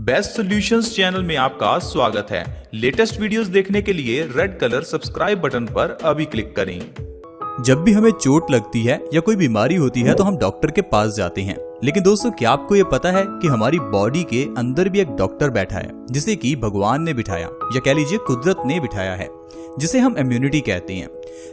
Best solutions channel में आपका स्वागत है। लेटेस्ट वीडियोस देखने के लिए रेड कलर सब्सक्राइब बटन पर अभी क्लिक करें। जब भी हमें चोट लगती है या कोई बीमारी होती है तो हम डॉक्टर के पास जाते हैं। लेकिन दोस्तों, क्या आपको ये पता है कि हमारी बॉडी के अंदर भी एक डॉक्टर बैठा है जिसे कि भगवान ने बिठाया या कह लीजिए कुदरत ने बिठाया है, जिसे हम इम्यूनिटी कहते हैं।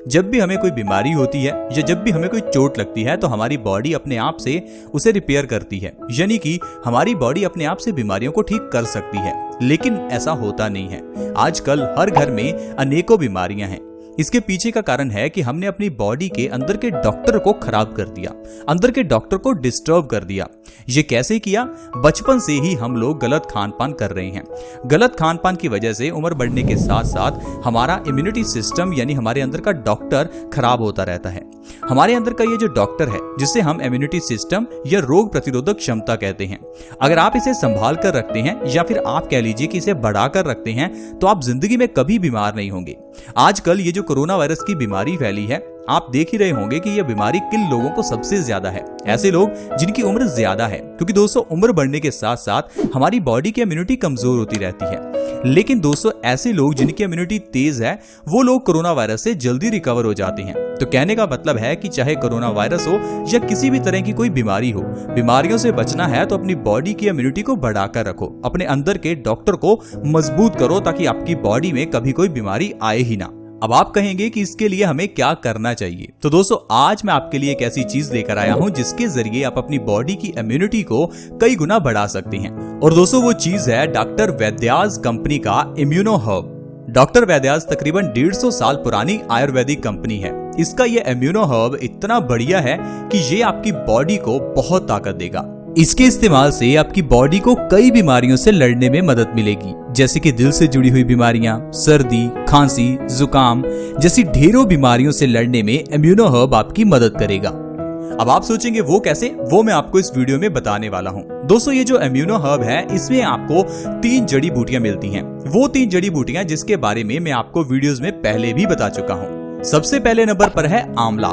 जब भी हमें कोई बीमारी होती है या जब भी हमें कोई चोट लगती है तो हमारी बॉडी अपने आप से उसे रिपेयर करती है, यानी कि हमारी बॉडी अपने आप से बीमारियों को ठीक कर सकती है। लेकिन ऐसा होता नहीं है। आजकल हर घर में अनेकों बीमारियां हैं। इसके पीछे का कारण है कि हमने अपनी बॉडी के अंदर के डॉक्टर को खराब कर दिया, अंदर के डॉक्टर को डिस्टर्ब कर दिया। ये कैसे किया? बचपन से ही हम लोग गलत खान पान कर रहे हैं। गलत खान पान की वजह से उम्र बढ़ने के साथ साथ हमारा इम्यूनिटी सिस्टम यानी हमारे अंदर का डॉक्टर खराब होता रहता है। हमारे अंदर का ये जो डॉक्टर है जिसे हम इम्यूनिटी सिस्टम या रोग प्रतिरोधक क्षमता कहते हैं, अगर आप इसे संभाल कर रखते हैं या फिर आप कह लीजिए कि इसे बढ़ा कर रखते हैं तो आप जिंदगी में कभी बीमार नहीं होंगे। आजकल ये जो कोरोना वायरस की बीमारी फैली है, आप देख ही रहे होंगे कि यह बीमारी किन लोगों को सबसे ज्यादा है। ऐसे लोग जिनकी उम्र ज्यादा है, क्योंकि दोस्तों उम्र बढ़ने के साथ साथ हमारी बॉडी की इम्यूनिटी कमजोर होती रहती है। लेकिन दोस्तों ऐसे लोग जिनकी इम्यूनिटी तेज है वो लोग कोरोना वायरस से जल्दी रिकवर हो जाते हैं। तो कहने का मतलब है कि चाहे कोरोना वायरस हो या किसी भी तरह की कोई बीमारी हो, बीमारियों से बचना है तो अपनी बॉडी की इम्यूनिटी को बढ़ाकर रखो, अपने अंदर के डॉक्टर को मजबूत करो ताकि आपकी बॉडी में कभी कोई बीमारी आए ही ना। अब आप कहेंगे कि इसके लिए हमें क्या करना चाहिए, तो दोस्तों आज मैं आपके लिए एक ऐसी चीज लेकर आया हूं जिसके जरिए आप अपनी बॉडी की इम्यूनिटी को कई गुना बढ़ा सकते हैं। और दोस्तों वो चीज है डॉक्टर वैद्यास कंपनी का इम्यूनो हर्ब। डॉक्टर वैद्यास तकरीबन 150 साल पुरानी आयुर्वेदिक कंपनी है। इसका ये इम्यूनो हर्ब इतना बढ़िया है कि ये आपकी बॉडी को बहुत ताकत देगा। इसके इस्तेमाल से आपकी बॉडी को कई बीमारियों से लड़ने में मदद मिलेगी, जैसे कि दिल से जुड़ी हुई बीमारियां, सर्दी, खांसी, जुकाम जैसी ढेरों बीमारियों से लड़ने में इम्यूनो हर्ब आपकी मदद करेगा। अब आप सोचेंगे वो कैसे? वो मैं आपको इस वीडियो में बताने वाला हूँ। दोस्तों ये जो इम्यूनो हर्ब है इसमें आपको 3 जड़ी बूटियां मिलती हैं। वो 3 जड़ी बूटियां जिसके बारे में मैं आपको वीडियोस में पहले भी बता चुका हूँ। सबसे पहले नंबर पर है आंवला।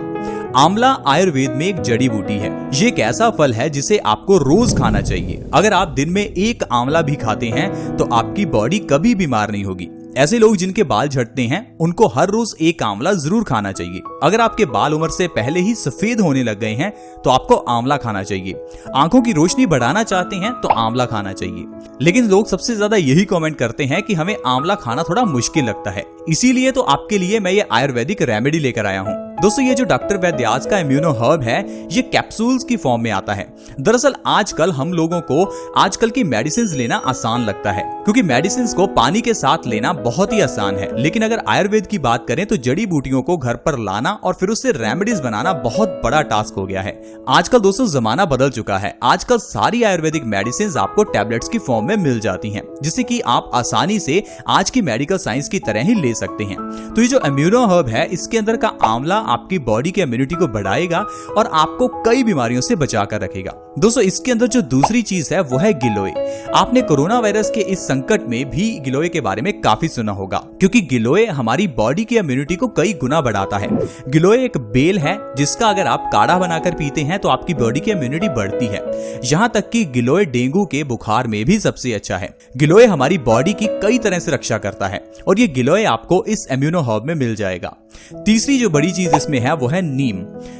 आंवला आयुर्वेद में एक जड़ी बूटी है। ये एक ऐसा फल है जिसे आपको रोज खाना चाहिए। अगर आप दिन में 1 आंवला भी खाते हैं तो आपकी बॉडी कभी बीमार नहीं होगी। ऐसे लोग जिनके बाल झड़ते हैं उनको हर रोज 1 आंवला जरूर खाना चाहिए। अगर आपके बाल उम्र से पहले ही सफेद होने लग गए हैं तो आपको आंवला खाना चाहिए। आंखों की रोशनी बढ़ाना चाहते हैं तो आंवला खाना चाहिए। लेकिन लोग सबसे ज्यादा यही कमेंट करते हैं कि हमें आंवला खाना थोड़ा मुश्किल लगता है, इसीलिए तो आपके लिए मैं ये आयुर्वेदिक रेमेडी लेकर आया हूँ। दोस्तों ये जो डॉक्टर वैद्यास का इम्यूनो हर्ब है ये कैप्सूल्स की फॉर्म में आता है। दरअसल आजकल हम लोगों को आजकल की मेडिसिन लेना आसान लगता है, क्योंकि मेडिसिन को पानी के साथ लेना बहुत ही आसान है। लेकिन अगर आयुर्वेद की बात करें तो जड़ी बूटियों को घर पर लाना और फिर उससे रेमेडीज बनाना बहुत बड़ा टास्क हो गया है। आजकल दोस्तों जमाना बदल चुका है। आजकल सारी आयुर्वेदिक मेडिसिन आपको टैबलेट्स की फॉर्म में मिल जाती हैं, जिससे कि आप आसानी से आज की मेडिकल साइंस की तरह ही ले सकते हैं। तो ये जो इम्यूनो हर्ब है इसके अंदर का आंवला आपकी बॉडी की इम्यूनिटी को बढ़ाएगा और आपको कई बीमारियों से बचा कर रखेगा। दोस्तों इसके अंदर जो दूसरी चीज है वो है गिलोय। आपने कोरोना वायरस के इस संकट में भी गिलोय के बारे में काफी सुना होगा, क्योंकि गिलोय हमारी बॉडी की इम्यूनिटी को कई गुना बढ़ाता है। गिलोय एक बेल है जिसका अगर आप काढ़ा बनाकर पीते हैं तो आपकी बॉडी की इम्यूनिटी बढ़ती है। यहाँ तक कि गिलोय डेंगू के बुखार में भी सबसे अच्छा है। गिलोय हमारी बॉडी की कई तरह से रक्षा करता है और ये गिलोय आपको इस इम्यूनो हर्ब में मिल जाएगा। तीसरी जो बड़ी चीज इसमें है वो है नीम।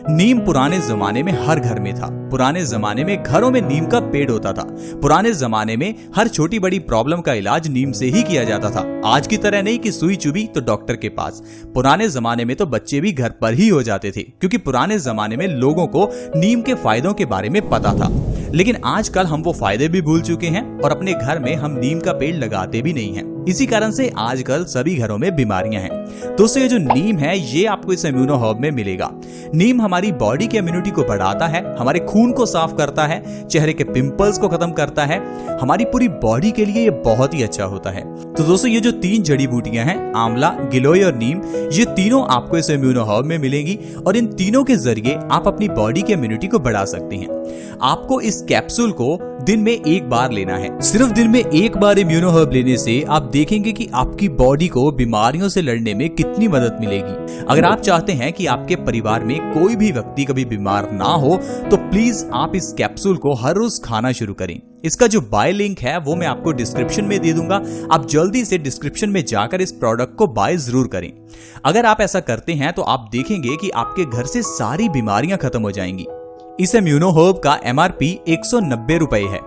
नीम पुराने जमाने में हर घर में था। पुराने जमाने में घरों में नीम का पेड़ होता था। पुराने जमाने में हर छोटी बड़ी प्रॉब्लम का इलाज नीम से ही किया जाता था। आज की तरह नहीं कि सुई चुभी तो डॉक्टर के पास। पुराने जमाने में तो बच्चे भी घर पर ही हो जाते थे, क्योंकि पुराने जमाने में लोगों को नीम के फायदों के बारे में पता था। लेकिन आजकल हम वो फायदे भी भूल चुके हैं और अपने घर में हम नीम का पेड़ लगाते भी नहीं हैं। इसी कारण से आजकल सभी घरों में बीमारियां हैं। दोस्तों ये जो नीम है ये आपको इस इम्यूनो हर्ब में मिलेगा। नीम हमारी बॉडी की इम्यूनिटी को बढ़ाता है, हमारे खून को साफ करता है, चेहरे के पिंपल्स को खत्म करता है। हमारी पूरी बॉडी के लिए ये बहुत ही अच्छा होता है। तो दोस्तों ये जो 3 जड़ी बूटियां हैं आंवला, गिलोय और नीम, ये तीनों आपको इस इम्यूनो हर्ब में मिलेंगी और इन तीनों के जरिए आप अपनी बॉडी की इम्यूनिटी को बढ़ा सकते हैं। आपको इस कैप्सूल को दिन में एक बार लेना है। सिर्फ दिन में एक बार इम्यूनो हर्ब लेने से आप देखेंगे कि आपकी बॉडी को बीमारियों से लड़ने में कितनी मदद मिलेगी। अगर आप चाहते हैं कि आपके परिवार में कोई भी व्यक्ति कभी बीमार ना हो तो प्लीज आप इस कैप्सूल को हर रोज खाना शुरू करें। इसका जो बाय लिंक है वो मैं आपको डिस्क्रिप्शन में दे दूंगा। आप जल्दी से डिस्क्रिप्शन में जाकर इस प्रोडक्ट को बाय जरूर करें। अगर आप ऐसा करते हैं तो आप देखेंगे कि आपके घर से सारी बीमारियां खत्म हो जाएंगी। इस इम्यूनो हर्ब का MRP 190 रुपए है।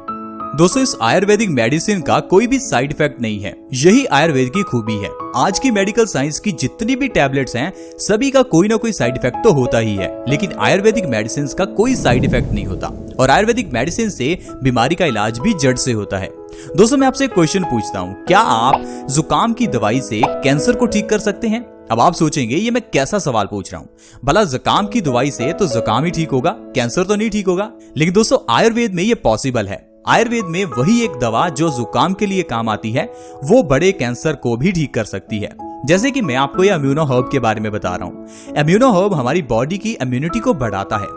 दोस्तों, इस आयुर्वेदिक मेडिसिन का कोई भी साइड इफेक्ट नहीं है। यही आयुर्वेद की खूबी है। आज की मेडिकल साइंस की जितनी भी टैबलेट्स हैं सभी का कोई ना कोई साइड इफेक्ट तो होता ही है, लेकिन आयुर्वेदिक मेडिसिन का कोई साइड इफेक्ट नहीं होता और आयुर्वेदिक मेडिसिन से बीमारी का इलाज भी जड़ से होता है। दोस्तों, मैं आपसे एक क्वेश्चन पूछता हूँ, क्या आप जुकाम की दवाई से कैंसर को ठीक कर सकते हैं? अब आप सोचेंगे ये मैं कैसा सवाल पूछ रहा हूँ, भला जुकाम की दवाई से तो जुकाम ही ठीक होगा, कैंसर तो नहीं ठीक होगा। लेकिन दोस्तों, आयुर्वेद में ये पॉसिबल है। आयुर्वेद में वही एक दवा जो जुकाम के लिए काम आती है वो बड़े कैंसर को भी ठीक कर सकती है। जैसे कि मैं आपको ये इम्यूनो हर्ब के बारे में बता रहा हूँ। इम्यूनो हर्ब हमारी बॉडी की इम्यूनिटी को बढ़ाता है।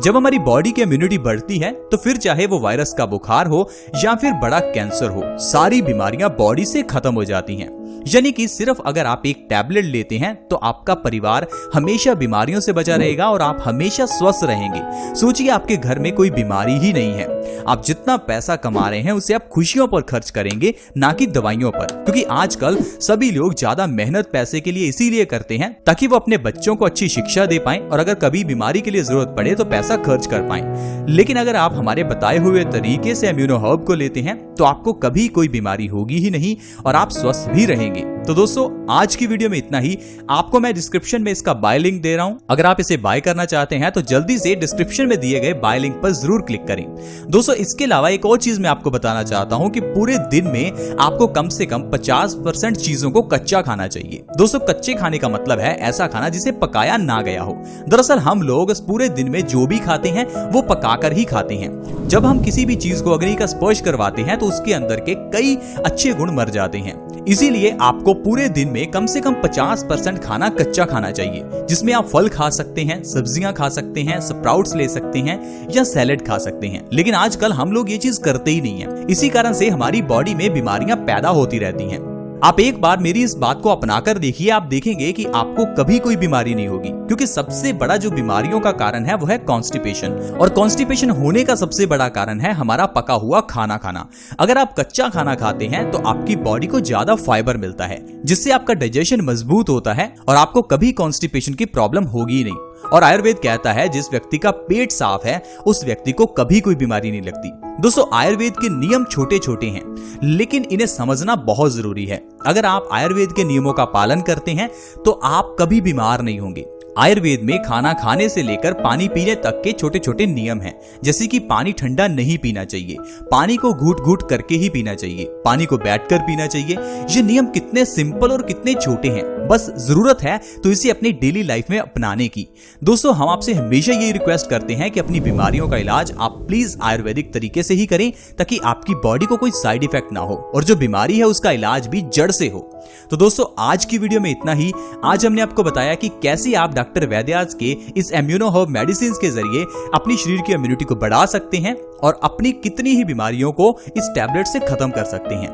जब हमारी बॉडी की इम्यूनिटी बढ़ती है तो फिर चाहे वो वायरस का बुखार हो या फिर बड़ा कैंसर हो, सारी बीमारियां बॉडी से खत्म हो जाती हैं। यानी कि सिर्फ अगर आप एक टैबलेट लेते हैं तो आपका परिवार हमेशा बीमारियों से बचा रहेगा और आप हमेशा स्वस्थ रहेंगे। सोचिए, आपके घर में कोई बीमारी ही नहीं है। आप जितना पैसा कमा रहे हैं उसे आप खुशियों पर खर्च करेंगे, ना कि दवाइयों पर। क्योंकि आजकल सभी लोग ज्यादा मेहनत पैसे के लिए इसीलिए करते हैं ताकि वो अपने बच्चों को अच्छी शिक्षा दे पाएं और अगर कभी बीमारी के लिए जरूरत पड़े तो पैसा खर्च कर पाएं। लेकिन अगर आप हमारे बताए हुए तरीके से इम्यूनो हर्ब को लेते हैं तो आपको कभी कोई बीमारी होगी ही नहीं और आप स्वस्थ भी रहेंगे। तो दोस्तों, आज की वीडियो में इतना ही। आपको मैं डिस्क्रिप्शन में इसका बाय लिंक दे रहा हूं। अगर आप इसे बाय करना चाहते हैं तो जल्दी से डिस्क्रिप्शन में दिए गए बाय लिंक पर जरूर क्लिक करें। दोस्तों, इसके अलावा एक और चीज मैं आपको बताना चाहता हूं कि पूरे दिन में आपको कम से कम 50% चीजों को कच्चा खाना चाहिए। दोस्तों, कच्चे खाने का मतलब है ऐसा खाना जिसे पकाया ना गया हो। दरअसल हम लोग पूरे दिन में जो भी खाते हैं वो पकाकर ही खाते हैं। जब हम किसी भी चीज को अग्नि का स्पर्श करवाते हैं तो उसके अंदर के कई अच्छे गुण मर जाते हैं। इसीलिए आपको पूरे दिन में कम से कम 50% खाना कच्चा खाना चाहिए, जिसमें आप फल खा सकते हैं, सब्जियां खा सकते हैं, स्प्राउट्स ले सकते हैं या सैलेड खा सकते हैं। लेकिन आजकल हम लोग ये चीज करते ही नहीं है। इसी कारण से हमारी बॉडी में बीमारियां पैदा होती रहती हैं। आप एक बार मेरी इस बात को अपनाकर देखिए, आप देखेंगे कि आपको कभी कोई बीमारी नहीं होगी। क्योंकि सबसे बड़ा जो बीमारियों का कारण है वो है कॉन्स्टिपेशन, और कॉन्स्टिपेशन होने का सबसे बड़ा कारण है हमारा पका हुआ खाना खाना। अगर आप कच्चा खाना खाते हैं तो आपकी बॉडी को ज्यादा फाइबर मिलता है, जिससे आपका डाइजेशन मजबूत होता है और आपको कभी कॉन्स्टिपेशन की प्रॉब्लम होगी ही नहीं। और आयुर्वेद कहता है जिस व्यक्ति का पेट साफ है उस व्यक्ति को कभी कोई बीमारी नहीं लगती। दोस्तों, आयुर्वेद के नियम छोटे छोटे हैं लेकिन इन्हें समझना बहुत जरूरी है। अगर आप आयुर्वेद के नियमों का पालन करते हैं तो आप कभी बीमार नहीं होंगे। आयुर्वेद में खाना खाने से लेकर पानी पीने तक के छोटे छोटे नियम हैं, जैसे कि पानी ठंडा नहीं पीना चाहिए, पानी को घूट घूट करके ही पीना चाहिए, पानी को बैठकर पीना चाहिए। ये नियम कितने सिंपल और कितने छोटे हैं, बस जरूरत है तो इसे अपनी डेली लाइफ में अपनाने की। दोस्तों, हम आपसे हमेशा ये रिक्वेस्ट करते हैं कि अपनी बीमारियों का इलाज आप प्लीज आयुर्वेदिक तरीके से ही करें ताकि आपकी बॉडी को कोई साइड इफेक्ट ना हो और जो बीमारी है उसका इलाज भी जड़ से हो। तो दोस्तों, आज की वीडियो में इतना ही। आज हमने आपको बताया कि कैसे आप डॉक्टर वैद्याज के इस इम्यूनो हर्ब मेडिसिन के जरिए अपनी शरीर की इम्यूनिटी को बढ़ा सकते हैं और अपनी कितनी ही बीमारियों को इस टैबलेट से खत्म कर सकते हैं।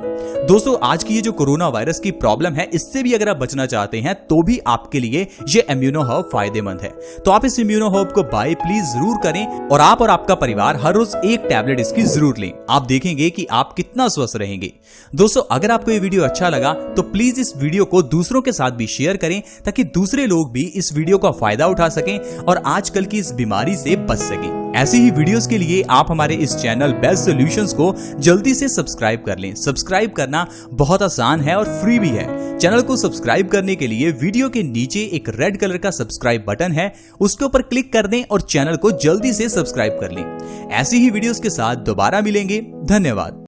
दोस्तों, आज की ये जो कोरोना वायरस की प्रॉब्लम है इससे भी अगर आप बचना चाहते हैं तो भी आपके लिए ये इम्यूनो हर्ब फायदेमंद है। तो आप इस इम्यूनो हर्ब को बाय प्लीज जरूर करें और आप और आपका परिवार हर रोज एक टैबलेट इसकी जरूर लें। आप देखेंगे कि आप कितना स्वस्थ रहेंगे। दोस्तों, अगर आपको ये वीडियो अच्छा लगा तो प्लीज इस वीडियो को दूसरों के साथ भी शेयर करें ताकि दूसरे लोग भी इस वीडियो का फायदा उठा सकें और आजकल की इस बीमारी से बच सकें। ऐसी ही वीडियोस के लिए आप हमारे इस चैनल बेस्ट सॉल्यूशंस को जल्दी से सब्सक्राइब कर लें। सब्सक्राइब करना बहुत आसान है और फ्री भी है। चैनल को सब्सक्राइब करने के लिए वीडियो के नीचे एक रेड कलर का सब्सक्राइब बटन है, उसके ऊपर क्लिक कर दें और चैनल को जल्दी से सब्सक्राइब कर लें। ऐसी ही वीडियोस के साथ दोबारा मिलेंगे। धन्यवाद।